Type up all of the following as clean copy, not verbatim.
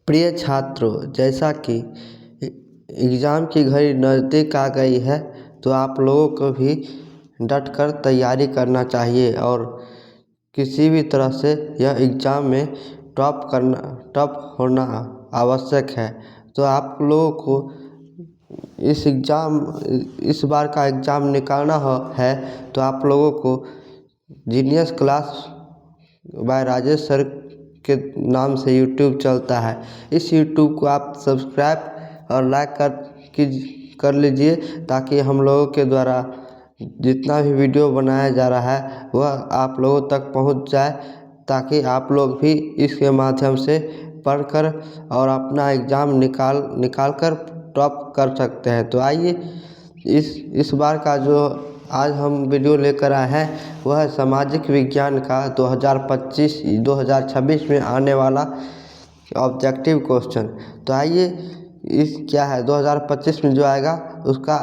प्रिय छात्रों, जैसा कि एग्ज़ाम की घड़ी नज़दीक आ गई है तो आप लोगों को भी डट कर तैयारी करना चाहिए और किसी भी तरह से यह एग्ज़ाम में टॉप होना आवश्यक है। तो आप लोगों को इस बार का एग्ज़ाम निकालना है तो आप लोगों को genius class by Rajesh sir के नाम से यूट्यूब चलता है। इस यूट्यूब को आप सब्सक्राइब और लाइक कर लीजिए ताकि हम लोगों के द्वारा जितना भी वीडियो बनाया जा रहा है वह आप लोगों तक पहुंच जाए, ताकि आप लोग भी इसके माध्यम से पढ़कर और अपना एग्ज़ाम निकाल कर टॉप कर सकते हैं। तो आइए इस बार का जो आज हम वीडियो लेकर आए हैं वह है सामाजिक विज्ञान का 2025-2026 में आने वाला ऑब्जेक्टिव क्वेश्चन। तो आइए क्या है 2025 में जो आएगा उसका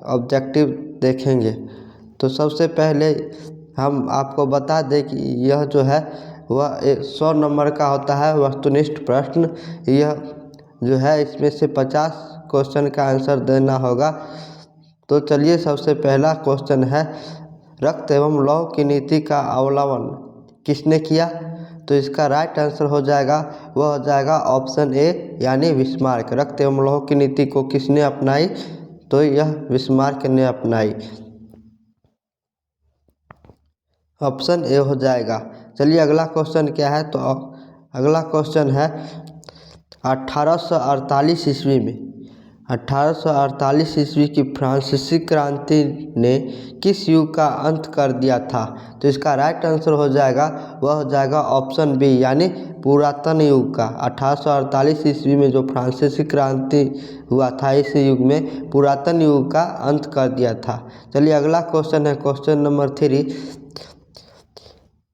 ऑब्जेक्टिव देखेंगे। तो सबसे पहले हम आपको बता दें कि यह जो है वह 100 नंबर का होता है वस्तुनिष्ठ प्रश्न। यह जो है इसमें से 50 क्वेश्चन का आंसर देना होगा। तो चलिए सबसे पहला क्वेश्चन है, रक्त एवं लौह की नीति का अवलंबन किसने किया? तो इसका राइट आंसर हो जाएगा ऑप्शन ए यानी बिस्मार्क। रक्त एवं लौह की नीति को किसने अपनाई? तो यह बिस्मार्क ने अपनाई। ऑप्शन ए हो जाएगा। चलिए अगला क्वेश्चन क्या है? तो अगला क्वेश्चन है 1848 ईस्वी में 1848 ईस्वी की फ्रांसीसी क्रांति ने किस युग का अंत कर दिया था? तो इसका राइट आंसर हो जाएगा ऑप्शन बी यानी पुरातन युग का। 1848 ईस्वी में जो फ्रांसीसी क्रांति हुआ था इस युग में पुरातन युग का अंत कर दिया था। चलिए अगला क्वेश्चन है क्वेश्चन नंबर 3।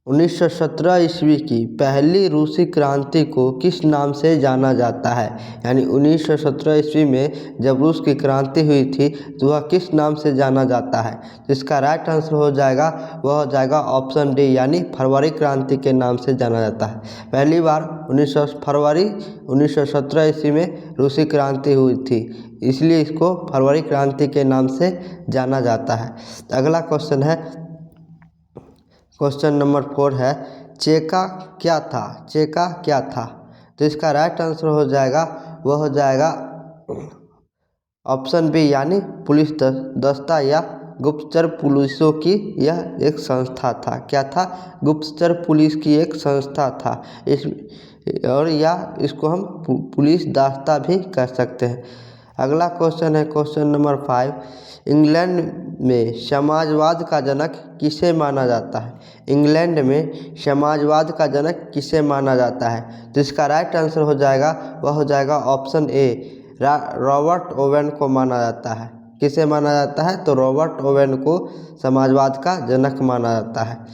1917 ईस्वी की पहली रूसी क्रांति को किस नाम से जाना जाता है? यानी 1917 ईस्वी में जब रूस की क्रांति हुई थी तो वह किस नाम से जाना जाता है? तो इसका राइट आंसर हो जाएगा ऑप्शन डी यानी फरवरी क्रांति के नाम से जाना जाता है। पहली बार फरवरी 1917 ईस्वी में रूसी क्रांति हुई थी, इसलिए इसको फरवरी क्रांति के नाम से जाना जाता है। अगला क्वेश्चन है क्वेश्चन नंबर 4 है, चेका क्या था? तो इसका राइट आंसर हो जाएगा ऑप्शन बी यानी पुलिस दस्ता या गुप्तचर पुलिसों की यह एक संस्था था। क्या था? गुप्तचर पुलिस की एक संस्था था। इसको हम पुलिस दास्ता भी कह सकते हैं। अगला क्वेश्चन है क्वेश्चन नंबर 5। इंग्लैंड में समाजवाद का जनक किसे माना जाता है? इंग्लैंड में समाजवाद का जनक किसे माना जाता है? तो इसका राइट आंसर हो जाएगा ऑप्शन ए रॉबर्ट ओवेन को माना जाता है। किसे माना जाता है? तो रॉबर्ट ओवेन को समाजवाद का जनक माना जाता है।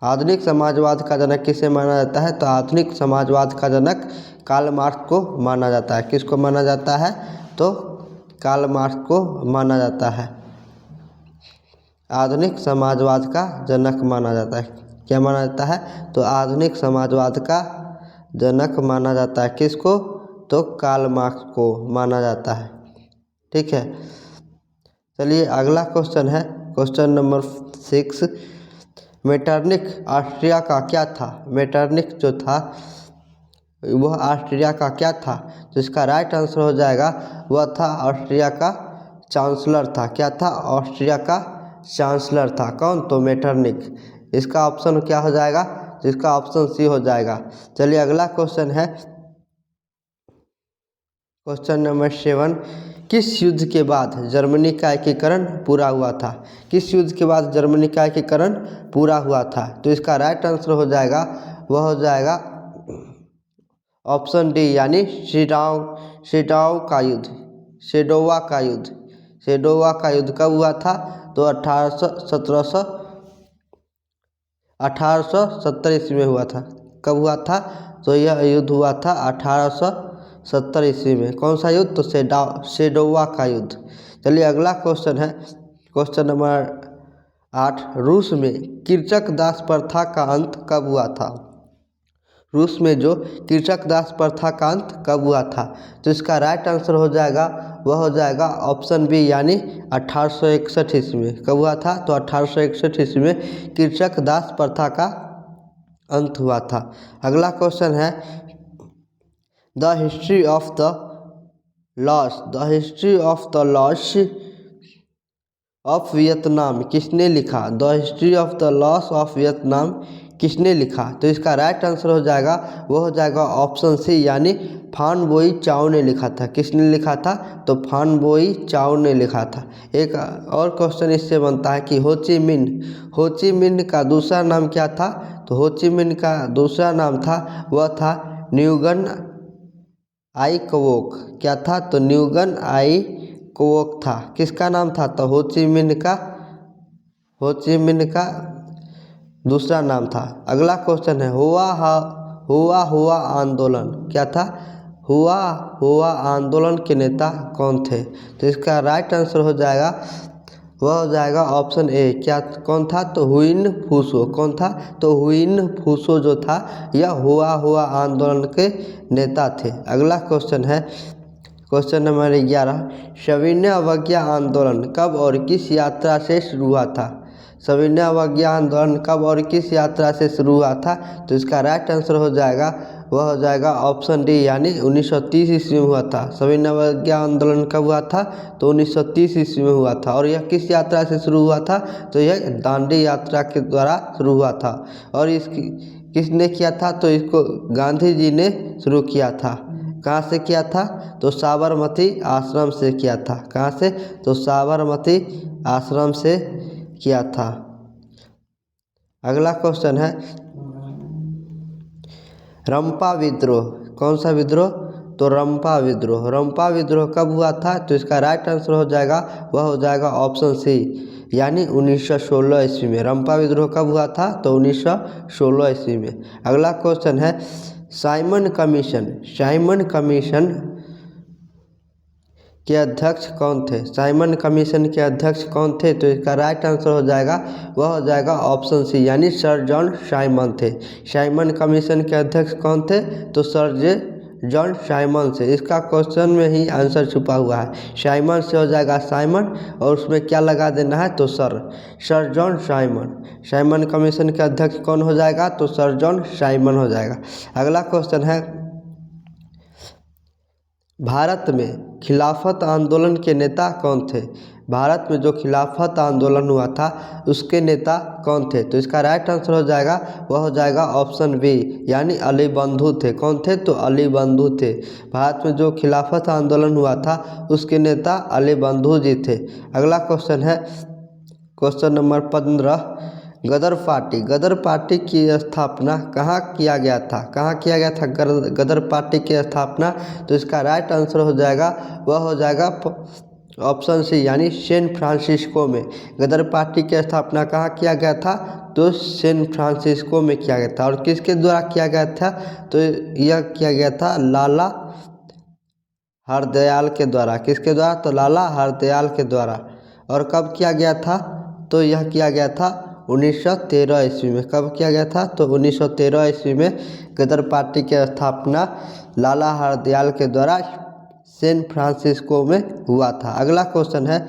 आधुनिक समाजवाद का जनक किसे माना जाता है? तो आधुनिक समाजवाद का जनक कार्ल मार्क्स को माना जाता है। किसको माना जाता है? तो कार्ल मार्क्स को माना जाता है। आधुनिक समाजवाद का जनक माना जाता है। क्या माना जाता है? तो आधुनिक समाजवाद का जनक माना जाता है। किसको? तो कार्ल मार्क्स को माना जाता है। ठीक है, चलिए अगला क्वेश्चन है क्वेश्चन नंबर 6। मेटरनिख ऑस्ट्रिया का क्या था? मेटरनिख जो था वह ऑस्ट्रिया का क्या था? तो इसका राइट आंसर हो जाएगा वह था ऑस्ट्रिया का चांसलर था। क्या था? ऑस्ट्रिया का चांसलर था। कौन? तो मेटरनिख। इसका ऑप्शन क्या हो जाएगा? तो इसका ऑप्शन सी हो जाएगा। चलिए अगला क्वेश्चन है क्वेश्चन नंबर 7। किस युद्ध के बाद जर्मनी का एकीकरण पूरा हुआ था? किस युद्ध के बाद जर्मनी का एकीकरण पूरा हुआ था? तो इसका राइट आंसर हो जाएगा ऑप्शन डी यानी सेडोवा का युद्ध कब हुआ था? तो 1870 ईस्वी में हुआ था। कब हुआ था? तो यह युद्ध हुआ था 1870 ईस्वी में। कौन सा युद्ध? तो सेडोवा का युद्ध। चलिए अगला क्वेश्चन है क्वेश्चन नंबर 8। रूस में किर्चक दास प्रथा का अंत कब हुआ था? रूस में जो कृषक दास प्रथा का अंत कब हुआ था? तो इसका राइट आंसर हो जाएगा, वह हो जाएगा ऑप्शन बी यानी 1861 ईस्वी में। कब हुआ था? तो 1861 ईस्वी में कृषक दास प्रथा का अंत हुआ था। अगला क्वेश्चन है the history of the loss of Vietnam किसने लिखा? The history of the loss of Vietnam किसने लिखा? तो इसका राइट आंसर हो जाएगा, वो हो जाएगा ऑप्शन सी यानी फान बोई चाओ ने लिखा था। किसने लिखा था? तो फान बोई चाओ ने लिखा था। एक और क्वेश्चन इससे बनता है कि हो ची मिन्ह का दूसरा नाम क्या था? तो हो ची मिन्ह का दूसरा नाम था, वह था न्यूगन आई क्वोक। क्या था? तो न्यूगन आई क्वोक था। किसका नाम था? तो हो ची मिन्ह का दूसरा नाम था। अगला क्वेश्चन है हुआ आंदोलन। क्या था? हुआ आंदोलन के नेता कौन थे? तो इसका राइट आंसर हो जाएगा, वह हो जाएगा ऑप्शन ए। क्या कौन था? तो हुइन फूसो। कौन था? तो हुइन फूसो जो था यह हुआ आंदोलन के नेता थे। अगला क्वेश्चन है क्वेश्चन नंबर 11, सविनय अवज्ञा आंदोलन कब और किस यात्रा से शुरू हुआ था? सविनय अवज्ञा आंदोलन कब और किस यात्रा से शुरू हुआ था? तो इसका राइट आंसर हो जाएगा, वह हो जाएगा ऑप्शन डी यानी 1930 ईस्वी में हुआ था। सविनय अवज्ञा आंदोलन कब हुआ था? तो 1930 ईस्वी में हुआ था। और यह किस यात्रा से शुरू हुआ था? तो यह दांडी यात्रा के द्वारा शुरू हुआ था। और इसकी किसने किया था? तो इसको गांधी जी ने शुरू किया था। कहाँ से किया था? तो साबरमती आश्रम से किया था। कहाँ से? तो साबरमती आश्रम से किया था। अगला क्वेश्चन है रंपा विद्रोह। कौन सा विद्रोह? तो रंपा विद्रोह कब हुआ था? तो इसका राइट आंसर हो जाएगा, वह हो जाएगा ऑप्शन सी यानी 1916 ईस्वी में। रंपा विद्रोह कब हुआ था? तो 1916 ईस्वी में। अगला क्वेश्चन है साइमन कमीशन के अध्यक्ष कौन थे? साइमन कमीशन के अध्यक्ष कौन थे? तो इसका राइट आंसर हो जाएगा, वह हो जाएगा ऑप्शन सी यानी सर जॉन साइमन थे। साइमन कमीशन के अध्यक्ष कौन थे? तो सर जॉन साइमन से। इसका क्वेश्चन में ही आंसर छुपा हुआ है। साइमन से हो जाएगा साइमन और उसमें क्या लगा देना है? तो sir John Simon. Simon commission के अध्यक्ष कौन हो जाएगा? तो सर जॉन साइमन हो जाएगा। अगला क्वेश्चन है भारत में खिलाफत आंदोलन के नेता कौन थे? भारत में जो खिलाफत आंदोलन हुआ था उसके नेता कौन थे? तो इसका राइट आंसर हो जाएगा, वह हो जाएगा ऑप्शन बी यानी अली बंधु थे। कौन थे? तो अली बंधु थे। भारत में जो खिलाफत आंदोलन हुआ था उसके नेता अली बंधु जी थे। अगला क्वेश्चन है क्वेश्चन नंबर 15, गदर पार्टी की स्थापना कहाँ किया गया था? कहाँ किया गया था गदर पार्टी की स्थापना? तो इसका राइट आंसर हो जाएगा, वह हो जाएगा ऑप्शन सी यानी सैन फ्रांसिस्को में। गदर पार्टी की स्थापना कहाँ किया गया था? तो सैन फ्रांसिस्को में किया गया था। और किसके द्वारा किया गया था? तो यह किया गया था लाला हरदयाल के द्वारा। किसके द्वारा? तो लाला हरदयाल के द्वारा। और कब किया गया था? तो यह किया गया था 1913 ईस्वी में। कब किया गया था? तो 1913 ईस्वी में गदर पार्टी की स्थापना लाला हरदयाल के द्वारा सैन फ्रांसिस्को में हुआ था। अगला क्वेश्चन है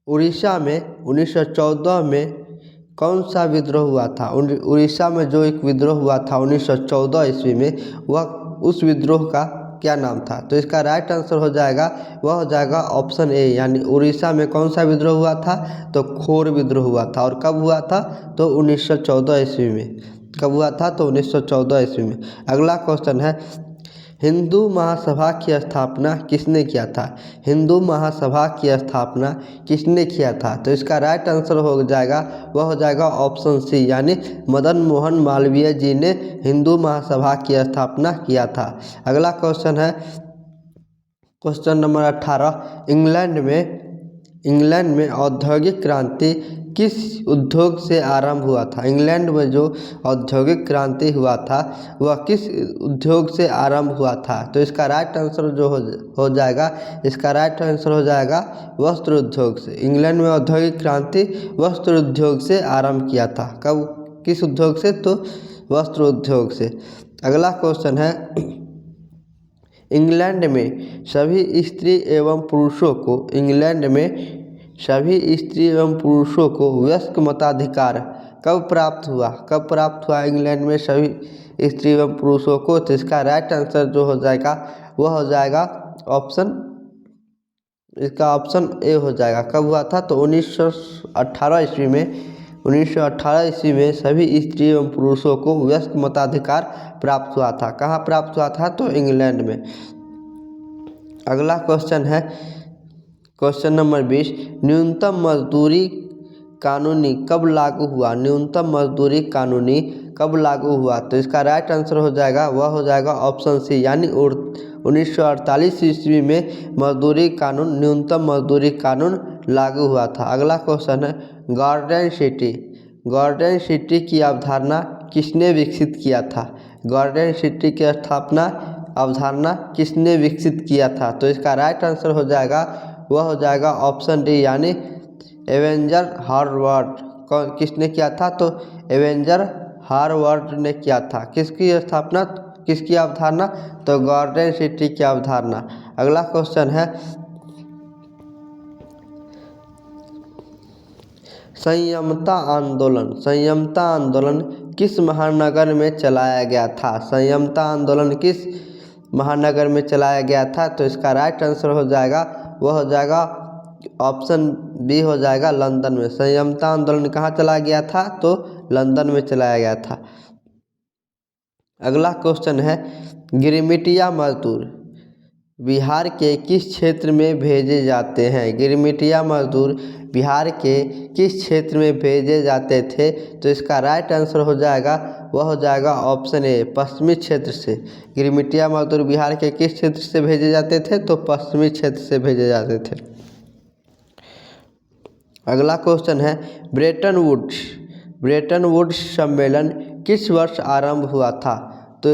उड़ीसा में 1914 में कौन सा विद्रोह हुआ था? उड़ीसा में जो एक विद्रोह हुआ था 1914 ईस्वी में, वह उस विद्रोह का क्या नाम था? तो इसका राइट आंसर हो जाएगा, वह हो जाएगा ऑप्शन ए यानी उड़ीसा में कौन सा विद्रोह हुआ था? तो खोर विद्रोह हुआ था। और कब हुआ था? तो 1914 ईस्वी में। कब हुआ था? तो 1914 ईस्वी में। अगला क्वेश्चन है हिंदू महासभा की स्थापना किसने किया था? हिंदू महासभा की स्थापना किसने किया था? तो इसका राइट आंसर हो जाएगा, वह हो जाएगा ऑप्शन सी यानी मदन मोहन मालवीय जी ने हिंदू महासभा की स्थापना किया था। अगला क्वेश्चन है क्वेश्चन नंबर 18, इंग्लैंड में औद्योगिक क्रांति किस उद्योग से आरंभ हुआ था? इंग्लैंड में जो औद्योगिक क्रांति हुआ था वह किस उद्योग से आरंभ हुआ था? तो इसका राइट आंसर जो हो जाएगा, इसका राइट आंसर हो जाएगा वस्त्र उद्योग से। इंग्लैंड में औद्योगिक क्रांति वस्त्र उद्योग से आरंभ किया था। कब किस उद्योग से? तो वस्त्र उद्योग से। अगला क्वेश्चन है, इंग्लैंड में सभी स्त्री एवं पुरुषों को वयस्क मताधिकार कब प्राप्त हुआ? इंग्लैंड में सभी स्त्री एवं पुरुषों को? तो इसका राइट आंसर जो हो जाएगा वह हो जाएगा ऑप्शन ए हो जाएगा। कब हुआ था? तो 1918 ईस्वी में सभी स्त्री एवं पुरुषों को वयस्क मताधिकार प्राप्त हुआ था। कहाँ प्राप्त हुआ था? तो इंग्लैंड में। अगला क्वेश्चन है क्वेश्चन नंबर 20, न्यूनतम मजदूरी कानूनी कब लागू हुआ? न्यूनतम मजदूरी कानूनी कब लागू हुआ? तो इसका राइट आंसर हो जाएगा वह हो जाएगा ऑप्शन सी, यानी 1948 ईस्वी में न्यूनतम मजदूरी कानून लागू हुआ था। अगला क्वेश्चन है, गार्डन सिटी की अवधारणा किसने विकसित किया था? गार्डन सिटी की अवधारणा किसने विकसित किया था? तो इसका राइट आंसर हो जाएगा ऑप्शन डी, यानी एवेंजर हार्वर्ड। किसने किया था? तो एवेंजर हार्वर्ड ने किया था। किसकी अवधारणा? तो गार्डन सिटी की अवधारणा। अगला क्वेश्चन है, संयमता आंदोलन किस महानगर में चलाया गया था? संयमता आंदोलन किस महानगर में चलाया गया था? तो इसका राइट आंसर हो जाएगा ऑप्शन बी हो जाएगा, लंदन में। संयमता आंदोलन कहाँ चलाया गया था? तो लंदन में चलाया गया था। अगला क्वेश्चन है, गिरमिटिया मजदूर बिहार के किस क्षेत्र में भेजे जाते हैं? गिरमिटिया मजदूर बिहार के किस क्षेत्र में भेजे जाते थे? तो इसका राइट आंसर हो जाएगा ऑप्शन ए, पश्चिमी क्षेत्र से। गिरमिटिया मजदूर बिहार के किस क्षेत्र से भेजे जाते थे? तो पश्चिमी क्षेत्र से भेजे जाते थे। अगला क्वेश्चन है, ब्रेटन वुड्स सम्मेलन किस वर्ष आरंभ हुआ था? तो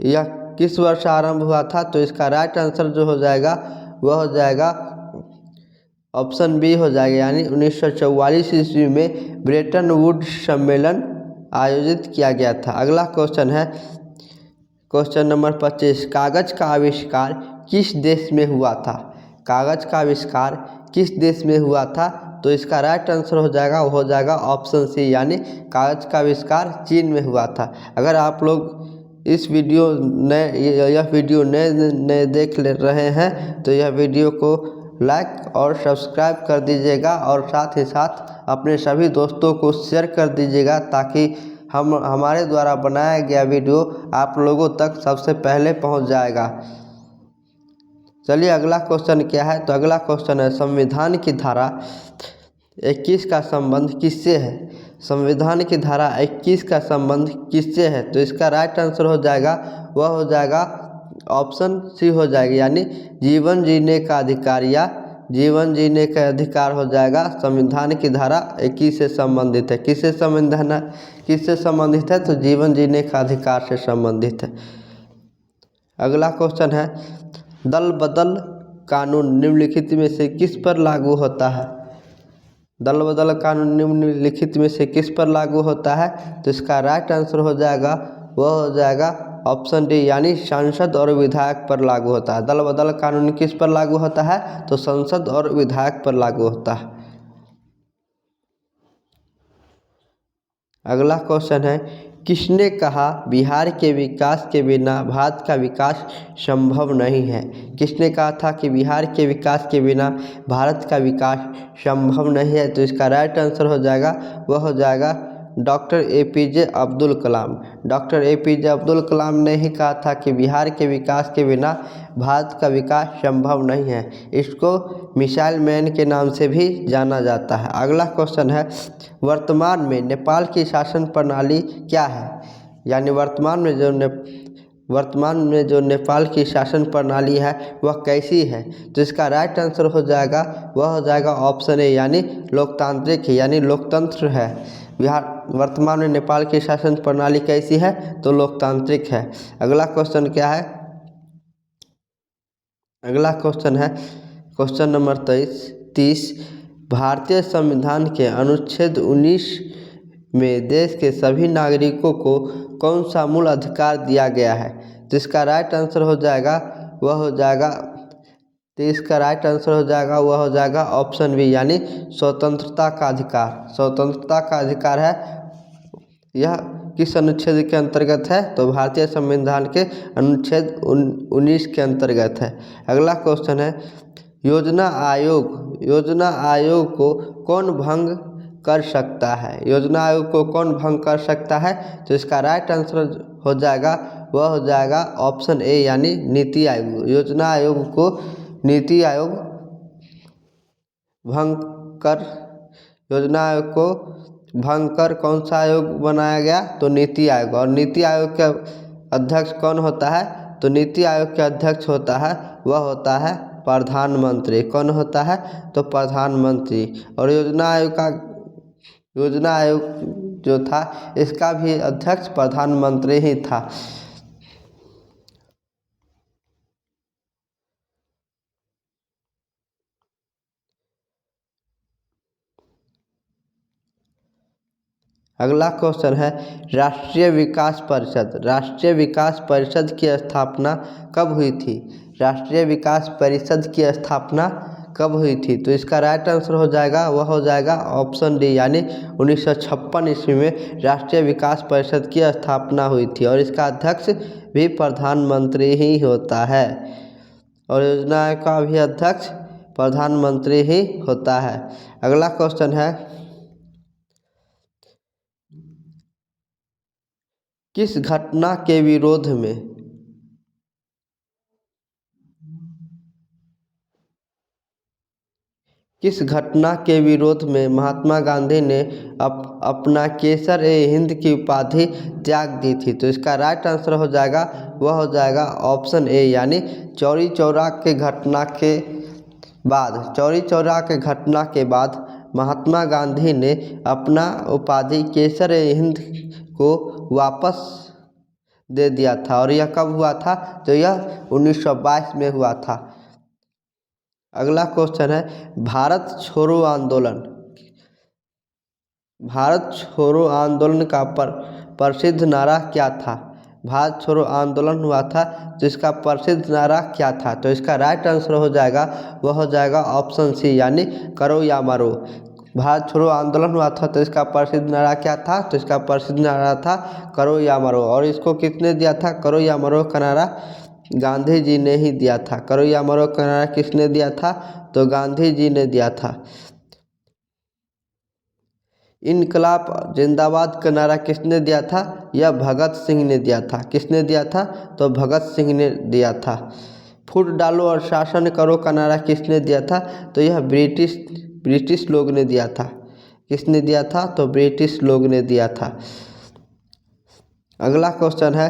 यह किस वर्ष आरंभ हुआ था? तो इसका राइट आंसर जो हो जाएगा वह हो जाएगा ऑप्शन बी हो जाएगा, यानी 1944 ईस्वी में ब्रेटन वुड्स सम्मेलन आयोजित किया गया था। अगला क्वेश्चन है क्वेश्चन नंबर 25, कागज का आविष्कार किस देश में हुआ था? कागज का आविष्कार किस देश में हुआ था? तो इसका राइट आंसर हो जाएगा ऑप्शन सी, यानी कागज का आविष्कार चीन में हुआ था। अगर आप लोग यह वीडियो नए देख रहे हैं तो यह वीडियो को लाइक और सब्सक्राइब कर दीजिएगा और साथ ही साथ अपने सभी दोस्तों को शेयर कर दीजिएगा, ताकि हमारे द्वारा बनाया गया वीडियो आप लोगों तक सबसे पहले पहुंच जाएगा। चलिए अगला क्वेश्चन क्या है? तो अगला क्वेश्चन है, संविधान की धारा 21 का संबंध किससे है? संविधान की धारा 21 का संबंध किससे है? तो इसका राइट आंसर हो जाएगा ऑप्शन सी हो जाएगी, यानी जीवन जीने का अधिकार या जीवन जीने का अधिकार हो जाएगा। संविधान की धारा 21 से संबंधित है। किससे संबंधित है? तो जीवन जीने का अधिकार से संबंधित है। अगला क्वेश्चन है, दल बदल कानून निम्नलिखित में से किस पर लागू होता है? दल बदल कानून निम्नलिखित में से किस पर लागू होता है? तो इसका राइट आंसर हो जाएगा ऑप्शन डी, यानी सांसद और विधायक पर लागू होता है। दल बदल कानून किस पर लागू होता है? तो संसद और विधायक पर लागू होता है। अगला क्वेश्चन है, किसने कहा बिहार के विकास के बिना भारत का विकास संभव नहीं है? किसने कहा था कि बिहार के विकास के बिना भारत का विकास संभव नहीं है? तो इसका राइट आंसर हो जाएगा doctor APJ Abdul Kalam. Doctor APJ Abdul Kalam ने ही कहा था कि बिहार के विकास के बिना भारत का विकास संभव नहीं है। इसको मिसाइल मैन के नाम से भी जाना जाता है। अगला क्वेश्चन है, वर्तमान में नेपाल की शासन प्रणाली क्या है? यानी वर्तमान में जो नेपाल की शासन प्रणाली है वह कैसी है? तो इसका राइट आंसर हो जाएगा ऑप्शन ए, यानी लोकतांत्रिक है, यानी लोकतंत्र है। वर्तमान में नेपाल की शासन प्रणाली कैसी है? तो लोकतांत्रिक है। अगला क्वेश्चन क्या है? अगला क्वेश्चन है क्वेश्चन नंबर 30, भारतीय संविधान के अनुच्छेद 19 में देश के सभी नागरिकों को कौन सा मूल अधिकार दिया गया है? तो इसका राइट आंसर हो जाएगा वह हो जाएगा वह हो जाएगा ऑप्शन बी, यानी स्वतंत्रता का अधिकार। स्वतंत्रता का अधिकार है, यह किस अनुच्छेद के अंतर्गत है? तो भारतीय संविधान के अनुच्छेद 19 के अंतर्गत है। अगला क्वेश्चन है, योजना आयोग को कौन भंग कर सकता है? योजना आयोग को कौन भंग कर सकता है? तो इसका राइट आंसर हो जाएगा वह हो जाएगा ऑप्शन ए, यानी नीति आयोग। योजना आयोग को नीति आयोग योजना आयोग को भंग कर कौन सा आयोग बनाया गया? तो नीति आयोग। और नीति आयोग के अध्यक्ष कौन होता है? तो नीति आयोग के अध्यक्ष होता है वह होता है प्रधानमंत्री। कौन होता है? तो प्रधानमंत्री। और योजना आयोग जो था इसका भी अध्यक्ष प्रधानमंत्री ही था। अगला क्वेश्चन है, राष्ट्रीय विकास परिषद की स्थापना कब हुई थी? राष्ट्रीय विकास परिषद की स्थापना कब हुई थी? तो इसका राइट आंसर हो जाएगा वह हो जाएगा ऑप्शन डी, यानी 1956 ईस्वी में राष्ट्रीय विकास परिषद की स्थापना हुई थी। और इसका अध्यक्ष भी प्रधानमंत्री ही होता है। और योजना का भी अध्यक्ष प्रधानमंत्री ही होता है। अगला क्वेश्चन है, किस घटना के विरोध में महात्मा गांधी ने अपना केसर-ए-हिंद की उपाधि त्याग दी थी? तो इसका राइट आंसर हो जाएगा वह हो जाएगा ऑप्शन ए, यानी चौरी चौरा के घटना के बाद महात्मा गांधी ने अपना उपाधि केसर-ए-हिंद को वापस दे दिया था। और यह कब हुआ था? तो यह 1922 में हुआ था। अगला क्वेश्चन है, भारत छोड़ो आंदोलन का प्रसिद्ध नारा क्या था? भारत छोड़ो आंदोलन हुआ था तो इसका प्रसिद्ध नारा क्या था? तो इसका राइट आंसर हो जाएगा वह हो जाएगा ऑप्शन सी, यानी करो या मरो। भारत छोड़ो आंदोलन हुआ था तो इसका प्रसिद्ध नारा क्या था? तो इसका प्रसिद्ध नारा था करो या मरो। और इसको किसने दिया था? करो या मरो का नारा गांधी जी ने ही दिया था। करो या मरो का नारा किसने दिया था? तो गांधी जी ने दिया था। इनकलाब जिंदाबाद का नारा किसने दिया था? यह भगत सिंह ने दिया था। किसने दिया था? तो भगत सिंह ने दिया था। फूट डालो और शासन करो का नारा किसने दिया था? तो यह ब्रिटिश लोग ने दिया था। किसने दिया था? तो ब्रिटिश लोग ने दिया था। अगला क्वेश्चन है,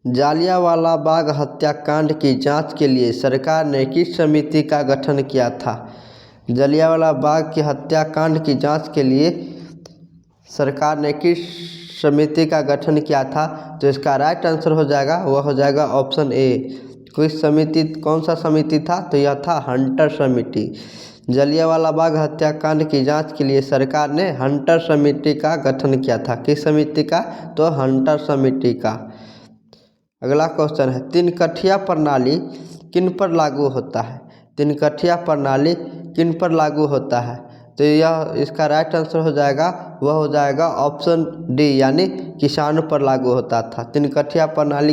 जालियांवाला बाग हत्याकांड की जांच के लिए सरकार ने किस समिति का गठन किया था? जालियांवाला बाग की हत्याकांड की जांच के लिए सरकार ने किस समिति का गठन किया था? तो इसका राइट आंसर हो जाएगा वह हो जाएगा ऑप्शन ए। कौन सा समिति था? तो यह था हंटर समिति। जालियांवाला बाग हत्याकांड की जांच के लिए सरकार ने हंटर समिति का गठन किया था। किस समिति का? तो हंटर समिति का। अगला क्वेश्चन है, तिनकठिया प्रणाली किन पर लागू होता है? तिनकठिया प्रणाली किन पर लागू होता है? तो यह इसका राइट आंसर हो जाएगा वह हो जाएगा ऑप्शन डी, यानी किसानों पर लागू होता था। तिनकठिया प्रणाली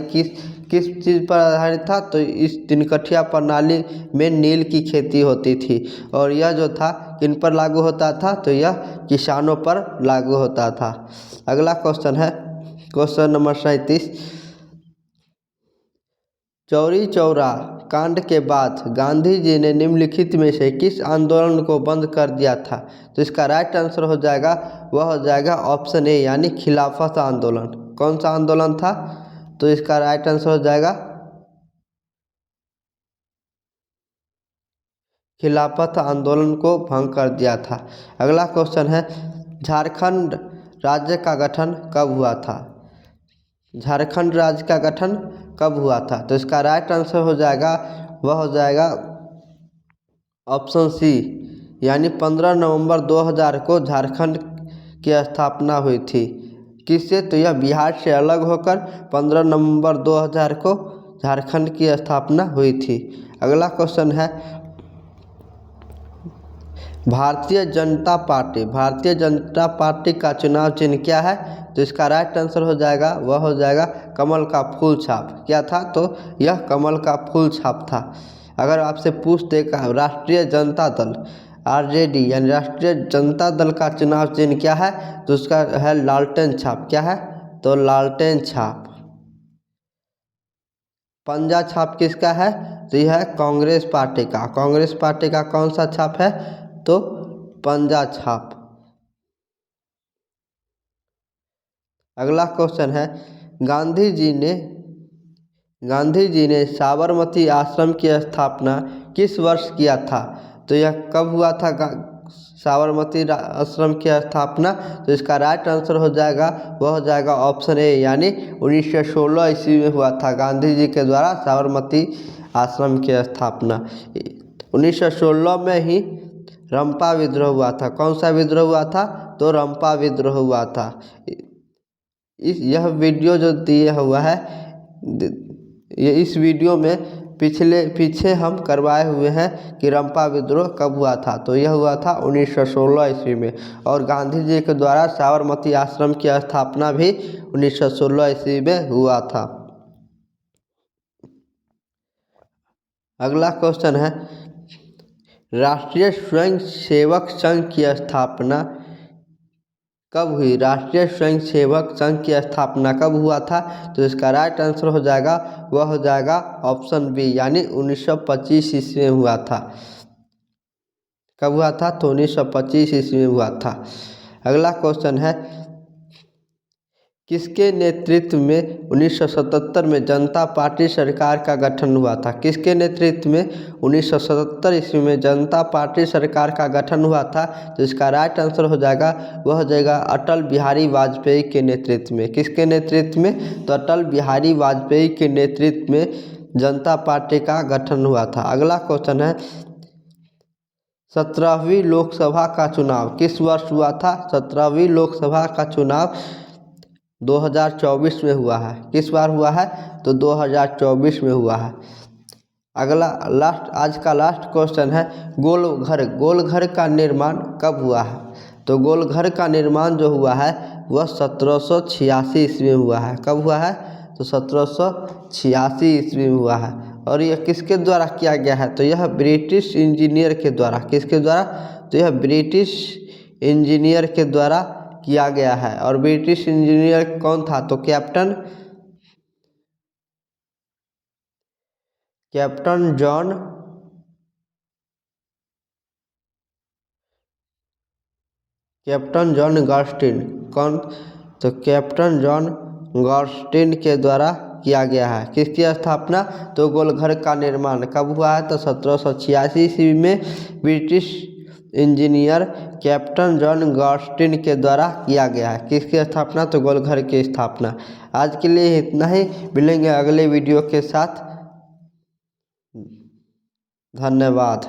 किस चीज़ पर आधारित था? तो इस तिनकठिया प्रणाली में नील की खेती होती थी। और यह जो था किन पर लागू होता था? तो यह किसानों पर लागू होता था। अगला क्वेश्चन है क्वेश्चन नंबर 37, चौरी चौरा कांड के बाद गांधी जी ने निम्नलिखित में से किस आंदोलन को बंद कर दिया था? तो इसका राइट आंसर हो जाएगा वह हो जाएगा ऑप्शन ए, यानी खिलाफत आंदोलन। कौन सा आंदोलन था? तो इसका राइट आंसर हो जाएगा खिलाफत आंदोलन को भंग कर दिया था। अगला क्वेश्चन है, झारखंड राज्य का गठन कब हुआ था? झारखंड राज्य का गठन कब हुआ था? तो इसका राइट आंसर हो जाएगा वह हो जाएगा ऑप्शन सी, यानी 15 नवंबर 2000 को झारखंड की स्थापना हुई थी। किससे? तो यह बिहार से अलग होकर 15 नवंबर 2000 को झारखंड की स्थापना हुई थी। अगला क्वेश्चन है भारतीय जनता पार्टी का चुनाव चिन्ह क्या है? तो इसका राइट आंसर हो जाएगा, वह हो जाएगा कमल का फूल छाप। क्या था? तो यह कमल का फूल छाप था। अगर आपसे पूछ देगा राष्ट्रीय जनता दल RJD यानी राष्ट्रीय जनता दल का चुनाव चिन्ह क्या है? तो उसका है लालटेन छाप। क्या है? तो लालटेन छाप। पंजा छाप किसका है? तो यह है कांग्रेस पार्टी का। कांग्रेस पार्टी का कौन सा छाप है? तो पंजा छाप। अगला क्वेश्चन है गांधी जी ने साबरमती आश्रम की स्थापना किस वर्ष किया था? तो यह कब हुआ था साबरमती आश्रम की स्थापना? तो इसका राइट आंसर हो जाएगा, वह हो जाएगा ऑप्शन ए यानी 1916 ईस्वी में हुआ था गांधी जी के द्वारा साबरमती आश्रम की स्थापना। 1916 में ही रंपा विद्रोह हुआ था। कौन सा विद्रोह हुआ था? तो रंपा विद्रोह हुआ था। यह वीडियो जो दिया हुआ है इस वीडियो में पीछे हम करवाए हुए हैं कि रंपा विद्रोह कब हुआ था। तो यह हुआ था 1916 ईस्वी में और गांधी जी के द्वारा साबरमती आश्रम की स्थापना भी 1916 ईस्वी में हुआ था। अगला क्वेश्चन है राष्ट्रीय स्वयंसेवक संघ की स्थापना कब हुई? राष्ट्रीय स्वयंसेवक संघ की स्थापना कब हुआ था? तो इसका राइट आंसर हो जाएगा, वह हो जाएगा ऑप्शन बी यानी 1925 ईस्वी में हुआ था। कब हुआ था? तो 1925 ईस्वी में हुआ था। अगला क्वेश्चन है किसके नेतृत्व में 1977 में जनता पार्टी सरकार का गठन हुआ था? किसके नेतृत्व में 1977 ईस्वी में जनता पार्टी सरकार का गठन हुआ था? तो इसका राइट आंसर हो जाएगा, वह हो जाएगा अटल बिहारी वाजपेयी के नेतृत्व में। किसके नेतृत्व में? तो अटल बिहारी वाजपेयी के नेतृत्व में जनता पार्टी का गठन हुआ था। अगला क्वेश्चन है 17वीं लोकसभा का चुनाव किस वर्ष हुआ था? 17वीं लोकसभा का चुनाव 2024 में हुआ है। किस बार हुआ है? तो 2024 में हुआ है। अगला आज का लास्ट क्वेश्चन है गोल घर का निर्माण कब हुआ है? तो गोल घर का निर्माण जो हुआ है वह 1786 ईस्वी में हुआ है। कब हुआ है? तो 1786 ईस्वी में हुआ है। और यह किसके द्वारा किया गया है? तो यह ब्रिटिश इंजीनियर के द्वारा। किसके द्वारा? तो यह ब्रिटिश इंजीनियर के द्वारा किया गया है। और ब्रिटिश इंजीनियर कौन था? तो कैप्टन जॉन गॉस्टिन। कौन? तो कैप्टन जॉन गॉस्टिन के द्वारा किया गया है। किसकी स्थापना? तो गोलघर का निर्माण कब हुआ है? तो 1786 ईस्वी में ब्रिटिश इंजीनियर कैप्टन जॉन गॉस्टिन के द्वारा किया गया है। किसकी स्थापना? तो गोलघर की स्थापना। आज के लिए इतना ही, मिलेंगे अगले वीडियो के साथ। धन्यवाद।